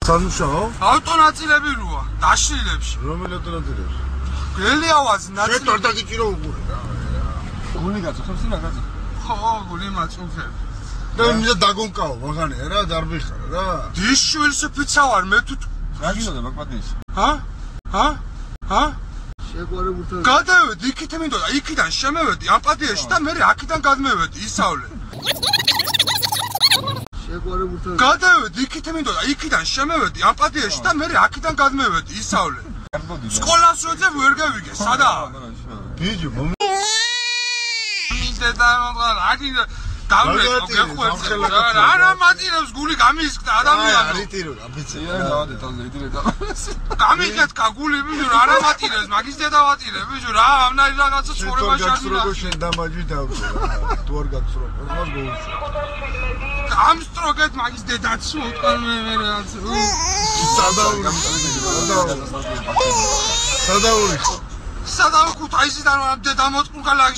სამუშაო? ავტონაწილები როა, დაშლილებში. რომელი ავტონაწილებში? გელიავაზი ნაწილი. შეტარ და გიჭირო უყურე რა. გული გაწუხებს რა გაწი? ხო, გული მაწუხებ. და იმდა დაგონკაო, მაგანე რა, დარბიხარა რა. დიშვილს ფიცა ვარ, მე თუ რა გინდა მაგპატიის? ჰა? შეგვარებულთან. გადავედი იქით მინდოდა, იქიდან შემევედი ამ პატიაში და მე აქედან გადმევედი ისავლე. შეგვარებულთან. გადავედი იქით მინდოდა, იქიდან შემევედი ამ პატიაში და მე აქედან გადმევედი ისავლე. სკოლას როძებ ვერ გავიგე, სადაა? ბიჭო, მინდა აგინდა დავრეკო გეხვეწე. რა მატირებს გული გამისკდა ადამიანო. არიტირო, აბიცე. დავადე თალზე იდრედა. გამიგეთკა გული ბიჭო რა მატირებს, მაგის დედავატირებ ბიჭო რა ამნაირი რაღაცა ცხოვრება შარდინა. როგორ შენ დამაჯვი დავწე რა. თუ არ გაცრობ, მას გოუჩა. ამსტროგეთ მაგის დედაც უტყან მე რაც. სადაური. სადაო ქუთაისიდან დედა მოწყურკალა